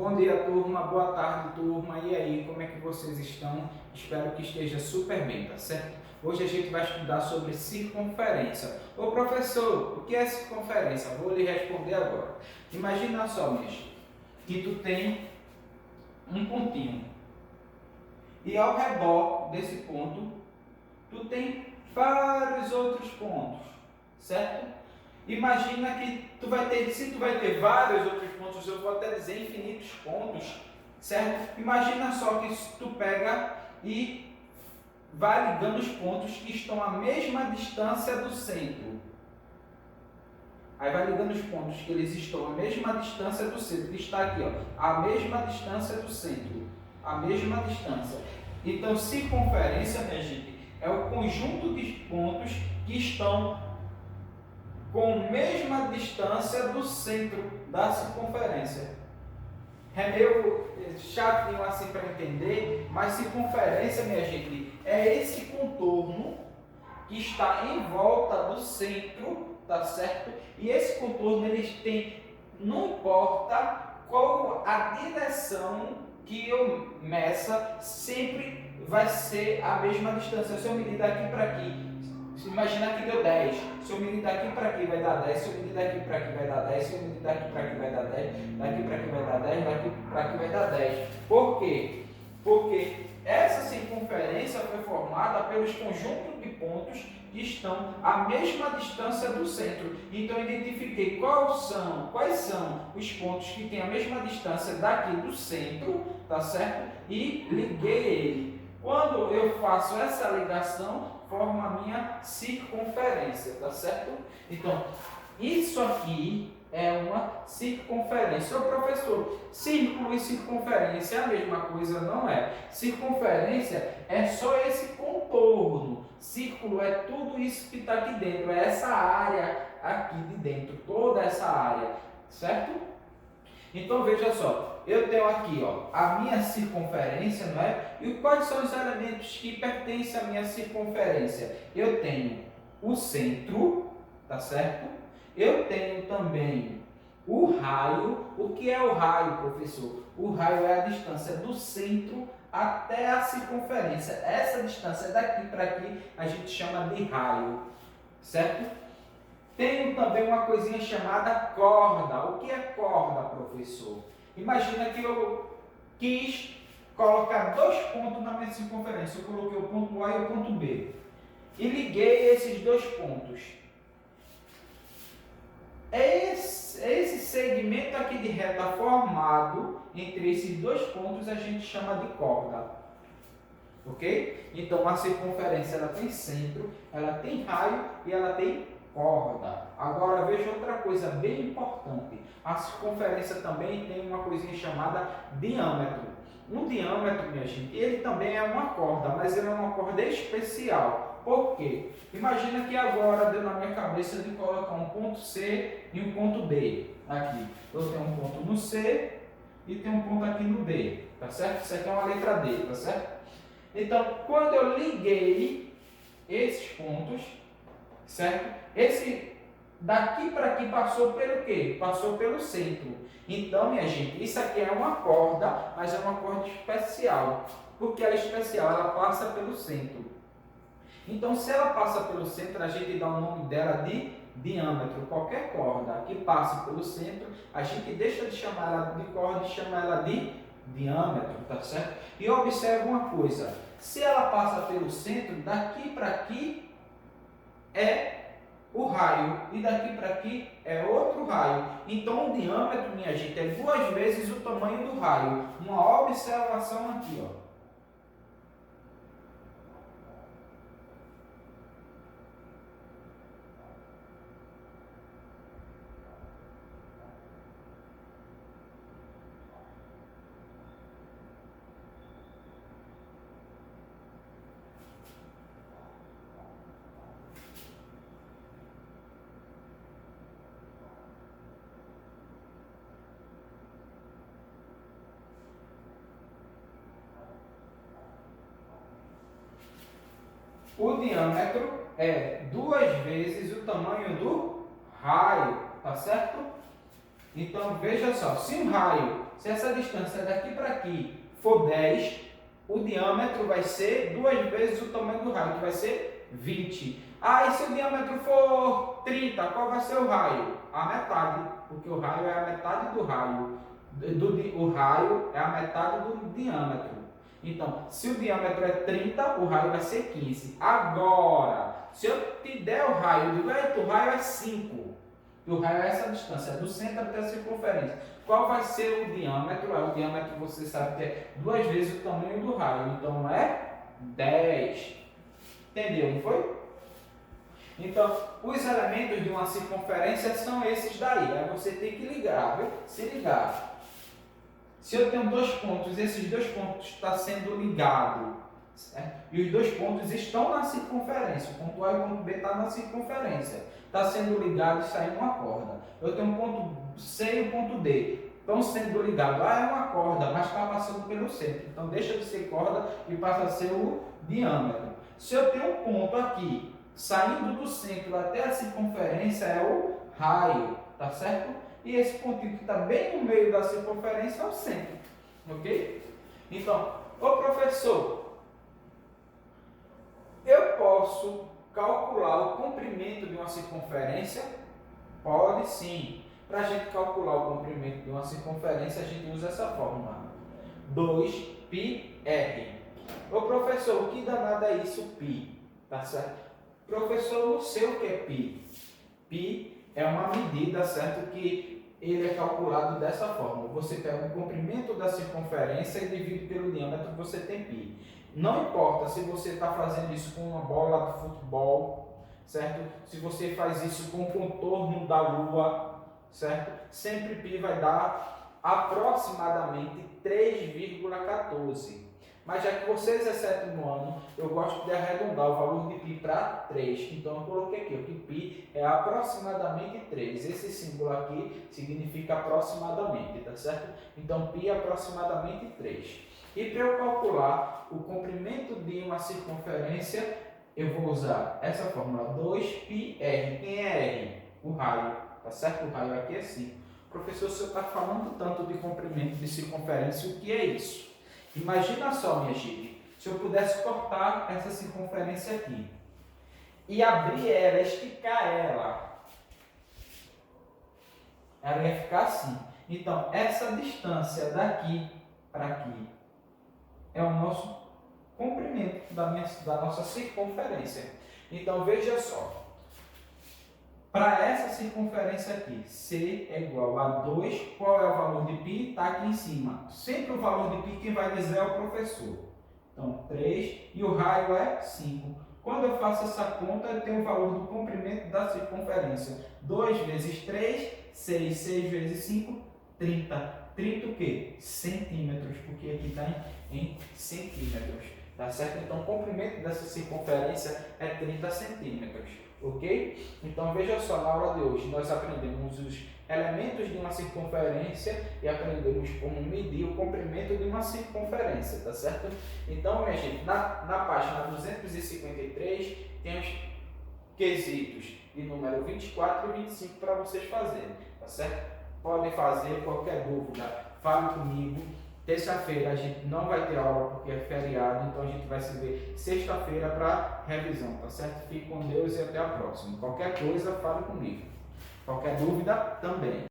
Bom dia, turma. Boa tarde, turma. E aí, como é que vocês estão? Espero que esteja super bem, tá certo? Hoje a gente vai estudar sobre circunferência. Ô professor, o que é circunferência? Vou lhe responder agora. Imagina só, minha gente, que tu tem um pontinho. E ao redor desse ponto, tu tem vários outros pontos, certo? Imagina que se tu vai ter vários outros pontos, eu vou até dizer infinitos pontos, certo? Imagina só que tu pega e vai ligando os pontos que estão à mesma distância do centro. Aí vai ligando os pontos que eles estão à mesma distância do centro, que está aqui, ó, à mesma distância do centro, à mesma distância. Então, circunferência, minha gente, é o conjunto de pontos que estão com a mesma distância do centro da circunferência. É meio chatinho assim para entender, mas circunferência, minha gente, é esse contorno que está em volta do centro, tá certo? E esse contorno, eles têm, não importa qual a direção que eu meça, sempre vai ser a mesma distância. Se eu medir daqui para aqui, imagina que deu 10. Se eu medir daqui para aqui vai dar 10, se eu medir daqui para aqui vai dar 10, se eu medir daqui para aqui vai dar 10, daqui para aqui vai dar 10, daqui para aqui vai dar 10. Por quê? Porque essa circunferência foi formada pelos conjuntos de pontos que estão à mesma distância do centro. Então eu identifiquei quais são os pontos que têm a mesma distância daqui do centro, tá certo? E liguei ele. Quando eu faço essa ligação, forma a minha circunferência, tá certo? Então, isso aqui é uma circunferência. Ô professor, círculo e circunferência é a mesma coisa? Não é. Circunferência é só esse contorno. Círculo é tudo isso que está aqui dentro, é essa área aqui de dentro, toda essa área, certo? Então veja só, eu tenho aqui, ó, a minha circunferência, não é? E quais são os elementos que pertencem à minha circunferência? Eu tenho o centro, tá certo? Eu tenho também o raio. O que é o raio, professor? O raio é a distância do centro até a circunferência. Essa distância daqui para aqui a gente chama de raio, certo? Tenho também uma coisinha chamada corda. O que é corda, professor? Imagina que eu quis colocar dois pontos na minha circunferência. Eu coloquei o ponto A e o ponto B. E liguei esses dois pontos. Esse segmento aqui de reta formado entre esses dois pontos a gente chama de corda. Ok? Então a circunferência ela tem centro, ela tem raio e ela tem corda. Agora veja outra coisa bem importante. A circunferência também tem uma coisinha chamada diâmetro. Um diâmetro, minha gente, ele também é uma corda, mas ele é uma corda especial. Por quê? Imagina que agora deu na minha cabeça de colocar um ponto C e um ponto B. Aqui. Eu tenho um ponto no C e tenho um ponto aqui no B. Tá certo? Isso aqui é uma letra D, tá certo? Então, quando eu liguei esses pontos, certo? Esse daqui para aqui passou pelo quê? Passou pelo centro. Então, minha gente, isso aqui é uma corda, mas é uma corda especial. Por que ela é especial? Ela passa pelo centro. Então, se ela passa pelo centro, a gente dá o nome dela de diâmetro. Qualquer corda que passe pelo centro, a gente deixa de chamar ela de corda e chama ela de diâmetro, tá certo? E observe uma coisa, se ela passa pelo centro, daqui para aqui é o raio e daqui para aqui é outro raio. Então o diâmetro, minha gente, é 2 vezes o tamanho do raio. Uma observação aqui, ó. O diâmetro é 2 vezes o tamanho do raio, tá certo? Então veja só, se um raio Se essa distância daqui para aqui for 10, o diâmetro vai ser 2 vezes o tamanho do raio, que vai ser 20. E se o diâmetro for 30, qual vai ser o raio? A metade, porque o raio é a metade do raio. O raio é a metade do diâmetro. Então, se o diâmetro é 30, o raio vai ser 15. Agora, se eu te der o raio, eu digo, o raio é 5. E o raio é essa distância, do centro até a circunferência. Qual vai ser o diâmetro? O diâmetro você sabe que é 2 vezes o tamanho do raio. Então, é 10. Entendeu, não foi? Então, os elementos de uma circunferência são esses daí. Aí você tem que ligar, viu? Se ligar. Se eu tenho 2 pontos, esses 2 pontos estão sendo ligados, certo? E os 2 pontos estão na circunferência. O ponto A e o ponto B estão na circunferência. Está sendo ligado e saindo uma corda. Eu tenho um ponto C e um ponto D. Estão sendo ligados. É uma corda, mas está passando pelo centro. Então deixa de ser corda e passa a ser o diâmetro. Se eu tenho um ponto aqui, saindo do centro até a circunferência, é o raio, tá certo? E esse pontinho que está bem no meio da circunferência é o centro, ok? Então, ô professor, eu posso calcular o comprimento de uma circunferência? Pode sim. Para a gente calcular o comprimento de uma circunferência, a gente usa essa fórmula, 2πr. Ô professor, o que danado é isso, π? Tá certo? Professor, eu não sei o que é π. Π é uma medida, certo? Que ele é calculado dessa forma. Você pega o comprimento da circunferência e divide pelo diâmetro, você tem π. Não importa se você está fazendo isso com uma bola de futebol, certo? Se você faz isso com o contorno da Lua, certo? Sempre π vai dar aproximadamente 3,14. Mas já que vocês exceto no ano, eu gosto de arredondar o valor de π para 3. Então eu coloquei aqui, que π é aproximadamente 3. Esse símbolo aqui significa aproximadamente, tá certo? Então π é aproximadamente 3. E para eu calcular o comprimento de uma circunferência, eu vou usar essa fórmula, 2πr. Quem é R? O raio, tá certo? O raio aqui é 5. Professor, o senhor está falando tanto de comprimento de circunferência, o que é isso? Imagina só, minha gente, se eu pudesse cortar essa circunferência aqui e abrir ela, esticar ela ia ficar assim. Então, essa distância daqui para aqui é o nosso comprimento da nossa circunferência. Então, veja só. Para essa circunferência aqui, C é igual a 2, qual é o valor de π? Está aqui em cima. Sempre o valor de π quem vai dizer é o professor. Então, 3 e o raio é 5. Quando eu faço essa conta, eu tenho o valor do comprimento da circunferência. 2 vezes 3, 6. 6 vezes 5, 30. 30 o quê? Centímetros, porque aqui está em centímetros. Tá certo? Então, o comprimento dessa circunferência é 30 centímetros. Ok? Então veja só, na aula de hoje nós aprendemos os elementos de uma circunferência e aprendemos como medir o comprimento de uma circunferência, tá certo? Então, minha gente, na página 253 tem os quesitos de número 24 e 25 para vocês fazerem, tá certo? Podem fazer, qualquer dúvida, fale comigo. Terça-feira a gente não vai ter aula porque é feriado, então a gente vai se ver sexta-feira para revisão, tá certo? Fique com Deus e até a próxima. Qualquer coisa, fale comigo. Qualquer dúvida, também.